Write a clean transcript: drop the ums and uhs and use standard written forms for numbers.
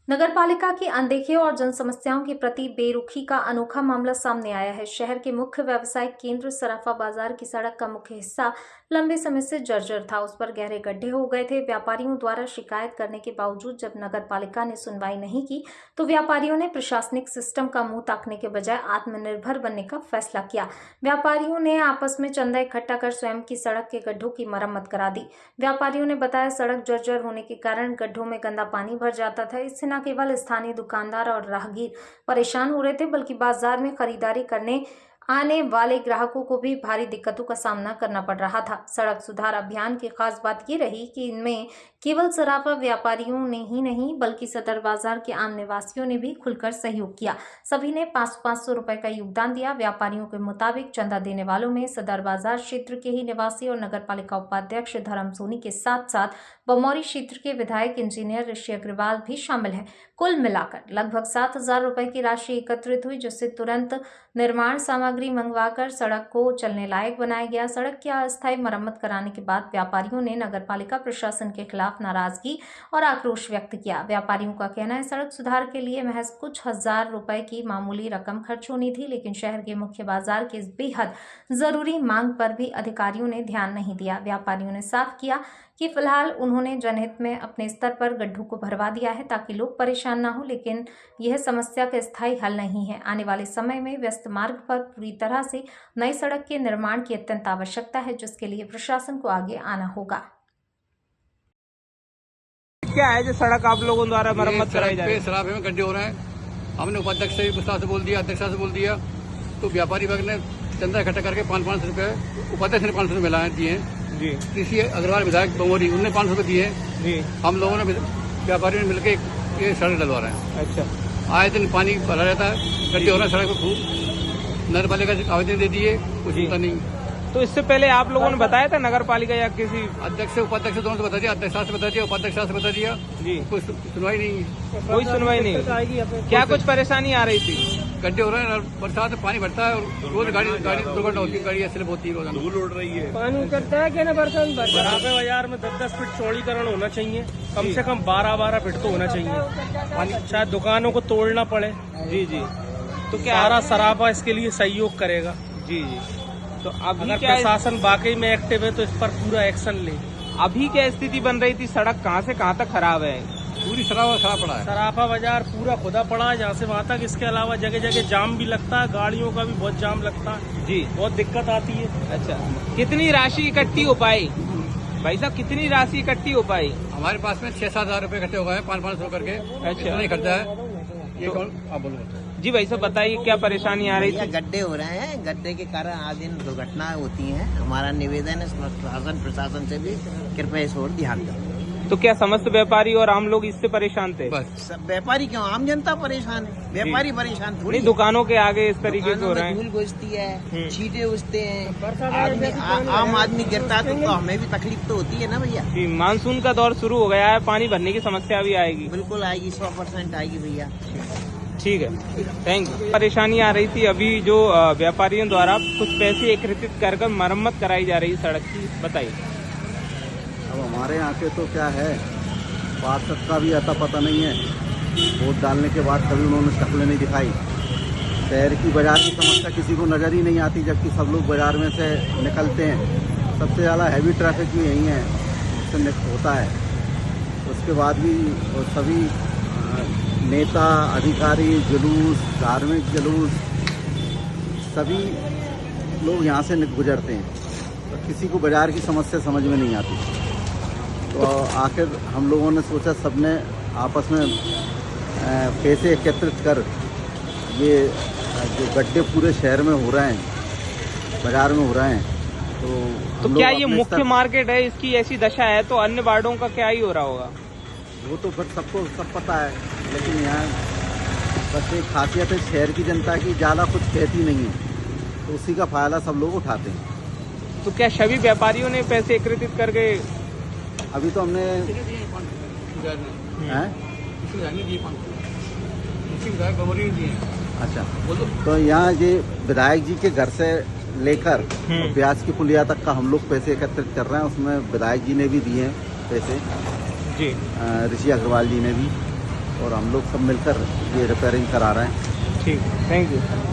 नगरपालिका की अनदेखी और जन समस्याओं के प्रति बेरुखी का अनोखा मामला सामने आया है। शहर के मुख्य व्यावसायिक केंद्र सराफा बाजार की सड़क का मुख्य हिस्सा लंबे समय से जर्जर था। उस पर गहरे गड्ढे हो गए थे। व्यापारियों द्वारा शिकायत करने के बावजूद जब नगरपालिका ने सुनवाई नहीं की तो व्यापारियों ने प्रशासनिक सिस्टम का मुंह ताकने के बजाय आत्मनिर्भर बनने का फैसला किया। व्यापारियों ने आपस में चंदा इकट्ठा कर स्वयं की सड़क के गड्ढों की मरम्मत करा दी। व्यापारियों ने बताया, सड़क जर्जर होने के कारण गड्ढों में गंदा पानी भर जाता था। इससे न केवल स्थानीय दुकानदार और राहगीर परेशान हो रहे थे, बल्कि बाजार में खरीदारी करने आने वाले ग्राहकों को भी भारी दिक्कतों का सामना करना पड़ रहा था। सड़क सुधार अभियान की खास बात ये रही कि इनमें केवल सराफा व्यापारियों ने ही नहीं बल्कि सदर बाजार के आम निवासियों ने भी खुलकर सहयोग किया। सभी ने 500 रुपए का योगदान दिया। व्यापारियों के मुताबिक चंदा देने वालों में सदर बाजार क्षेत्र के ही निवासी और नगरपालिका उपाध्यक्ष धर्म सोनी के साथ साथ बमौरी क्षेत्र के विधायक इंजीनियर ऋषि अग्रवाल भी शामिल है। कुल मिलाकर लगभग 7,000 रुपए की राशि एकत्रित हुई, जिससे तुरंत निर्माण सामग्री मंगवाकर सड़क को चलने लायक बनाया गया। सड़क की अस्थायी मरम्मत कराने के बाद व्यापारियों ने नगरपालिका प्रशासन के खिलाफ नाराजगी और आक्रोश व्यक्त किया। व्यापारियों का कहना है, सड़क सुधार के लिए महज कुछ हजार रुपए की मामूली रकम खर्च होनी थी, लेकिन शहर के मुख्य बाजार के इस बेहद जरूरी मांग पर भी अधिकारियों ने ध्यान नहीं दिया। व्यापारियों ने साफ किया कि फिलहाल उन्होंने जनहित में अपने स्तर पर गड्ढों को भरवा दिया है ताकि लोग परेशान ना हो, लेकिन यह समस्या का स्थायी हल नहीं है। आने वाले समय में व्यस्त मार्ग पर पूरी तरह से नई सड़क के निर्माण की अत्यंत आवश्यकता है, जिसके लिए प्रशासन को आगे आना होगा। क्या है जो सड़क आप लोगों द्वारा मरम्मत कराई जा रही है? सराफे में गड्ढे हो रहे हैं। हमने उपाध्यक्ष से बोल दिया, अध्यक्ष से बोल दिया, तो व्यापारी वर्ग ने चंदा इकट्ठा करके 500 रुपए, उपाध्यक्ष ने 500 रुपए दिए जी। ऋषि अग्रवाल विधायक बमौरी, उन्होंने 500 रुपए दिए जी। हम लोगों ने व्यापारियों ने मिलकर ये सड़क डलवा रहे हैं। अच्छा, आए दिन पानी भरा रहता है, गड्ढे हो रहे हैं सड़क पर खूब। नगरपालिका से आवेदन दे दिए, कुछ होता नहीं। तो इससे पहले आप लोगों ने बताया था नगरपालिका या किसी अध्यक्ष से उपाध्यक्ष दोनों से बता दिया, अध्यक्ष से बता दिया, उपाध्यक्ष से बता दिया जी। कोई सुनवाई नहीं, कोई सुनवाई नहीं। क्या कुछ परेशानी आ रही थी? गड्ढे हो रहे हैं, बरसात में पानी भरता है और रोज गाड़ी दुर्घटना होती है, गाड़ी स्लिप होती है, धूल उड़ रही है, पानी उतरता है क्या ना बरसात। सराफे बाजार में 10-10 फीट चौड़ीकरण होना चाहिए, कम से कम 12-12 फीट तो होना चाहिए, शायद दुकानों को तोड़ना पड़े। जी जी। तो क्या सारा सराफा इसके लिए सहयोग करेगा? जी जी। तो अभी अगर प्रशासन वाकई में एक्टिव है तो इस पर पूरा एक्शन ले। अभी क्या स्थिति बन रही थी? सड़क कहाँ से कहाँ तक खराब है? पूरी सराफा पड़ा है। सराफा बाजार पूरा खुदा पड़ा है जहाँ से वहाँ तक। इसके अलावा जगह जगह जाम भी लगता है, गाड़ियों का भी बहुत जाम लगता है जी, बहुत दिक्कत आती है। अच्छा, कितनी राशि इकट्ठी हो पाई भाई साहब? कितनी राशि इकट्ठी हो पाई? हमारे पास में 6-7 हजार रुपए इकट्ठे हो गए हैं, 500 करके। अच्छा, नहीं खर्चा है ये कौन? आप बोलो जी। भाई साहब बताइए, क्या परेशानी आ रही थी? गड्ढे हो रहे हैं, गड्ढे के कारण आज दिन दुर्घटनाएं होती हैं। हमारा निवेदन है प्रशासन से भी कृपया इस ओर ध्यान दो। तो क्या समस्त व्यापारी और आम लोग इससे परेशान थे? बस व्यापारी क्यों, आम जनता परेशान है, व्यापारी परेशान थोड़ी। दुकानों के आगे इस तरीके से हो रहा है, धूल घुसती है, छींटे उठते हैं, आम आदमी गिरता है तो हमें भी तकलीफ तो होती है ना भैया। जी, मानसून का दौर शुरू हो गया है, पानी भरने की समस्या भी आएगी। बिल्कुल आएगी, 100% आएगी भैया। ठीक है, थैंक यू। परेशानी आ रही थी, अभी जो व्यापारियों द्वारा कुछ पैसे एकत्रित कर मरम्मत कराई जा रही सड़क की, बताइए। अब हमारे यहाँ के तो क्या है, पार्षद का भी आता पता नहीं है, वोट डालने के बाद कभी उन्होंने शक्ल नहीं दिखाई। शहर की बाजार की समस्या किसी को नज़र ही नहीं आती, जबकि सब लोग बाजार में से निकलते हैं। सबसे ज़्यादा हैवी ट्रैफिक भी यहीं है, उससे होता है। उसके बाद भी सभी नेता, अधिकारी, जुलूस, धार्मिक जुलूस, सभी लोग यहाँ से गुजरते हैं, तो किसी को बाजार की समस्या समझ में नहीं आती। तो आखिर हम लोगों ने सोचा, सबने आपस में पैसे एकत्रित कर ये जो गड्ढे पूरे शहर में हो रहे हैं, बाजार में हो रहे हैं, तो क्या ये मुख्य मार्केट है, इसकी ऐसी दशा है तो अन्य वार्डों का क्या ही हो रहा होगा? वो तो फिर सबको सब पता है, लेकिन यहाँ बस एक खासियत है शहर की जनता की, ज़्यादा कुछ कहती नहीं है, तो उसी का फायदा सब लोग उठाते हैं। तो क्या सभी व्यापारियों ने पैसे एकत्रित करके? अभी तो हमने अच्छा, तो यहाँ ये विधायक जी के घर से लेकर ब्याज की पुलिया तक का हम लोग पैसे एकत्रित कर रहे हैं। उसमें विधायक जी ने भी दिए हैं पैसे जी, ऋषि अग्रवाल जी ने भी, और हम लोग सब मिलकर ये रिपेयरिंग करा रहे हैं। ठीक, थैंक यू।